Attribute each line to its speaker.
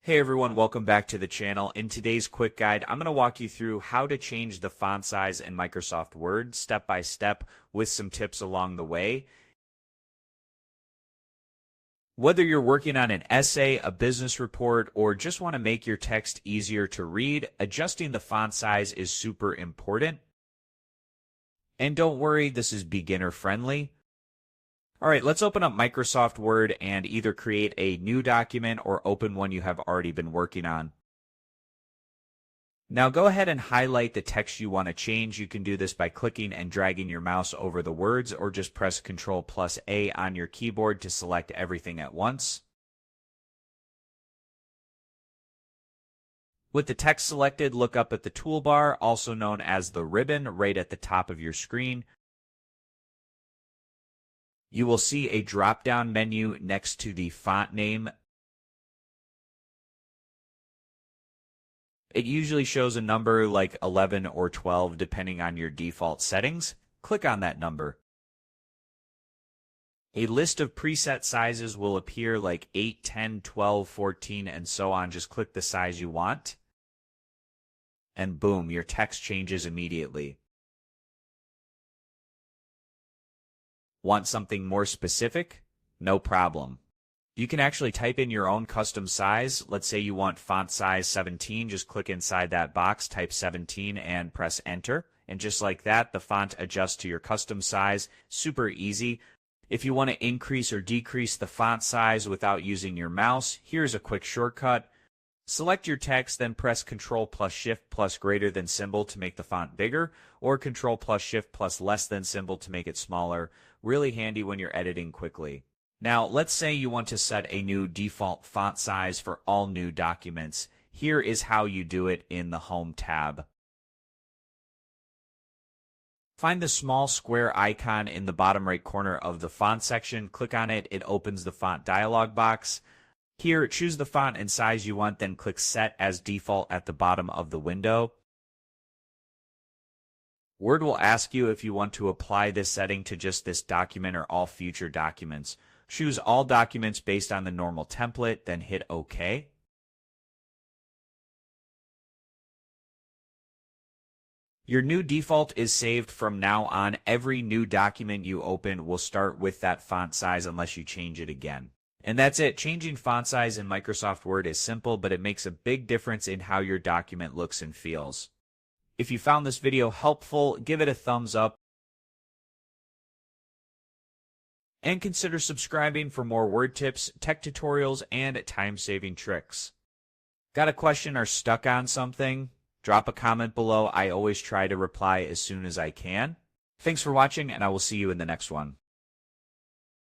Speaker 1: Hey everyone, welcome back to the channel. In today's quick guide, I'm going to walk you through how to change the font size in Microsoft Word step by step with some tips along the way. Whether you're working on an essay, a business report, or just want to make your text easier to read, adjusting the font size is super important. And don't worry, this is beginner friendly. All right, let's open up Microsoft Word and either create a new document or open one you have already been working on. Now go ahead and highlight the text you want to change. You can do this by clicking and dragging your mouse over the words, or just press Ctrl+A on your keyboard to select everything at once. With the text selected, look up at the toolbar, also known as the ribbon, right at the top of your screen. You will see a drop-down menu next to the font name. It usually shows a number like 11 or 12 depending on your default settings. Click on that number. A list of preset sizes will appear like 8, 10, 12, 14, and so on. Just click the size you want. And boom, your text changes immediately. Want something more specific? No problem. You can actually type in your own custom size. Let's say you want font size 17. Just click inside that box, type 17, and press enter. And just like that, the font adjusts to your custom size. Super easy. If you want to increase or decrease the font size without using your mouse, here's a quick shortcut. Select your text, then press Ctrl+Shift plus greater than symbol to make the font bigger, or Ctrl+Shift plus less than symbol to make it smaller. Really handy when you're editing quickly. Now, let's say you want to set a new default font size for all new documents. Here is how you do it in the Home tab. Find the small square icon in the bottom right corner of the font section. Click on it. It opens the font dialog box. Here, choose the font and size you want, then click Set as Default at the bottom of the window. Word will ask you if you want to apply this setting to just this document or all future documents. Choose all documents based on the normal template, then hit OK. Your new default is saved from now on. Every new document you open will start with that font size unless you change it again. And that's it. Changing font size in Microsoft Word is simple, but it makes a big difference in how your document looks and feels. If you found this video helpful, give it a thumbs up. And consider subscribing for more Word tips, tech tutorials, and time-saving tricks. Got a question or stuck on something? Drop a comment below. I always try to reply as soon as I can. Thanks for watching, and I will see you in the next one.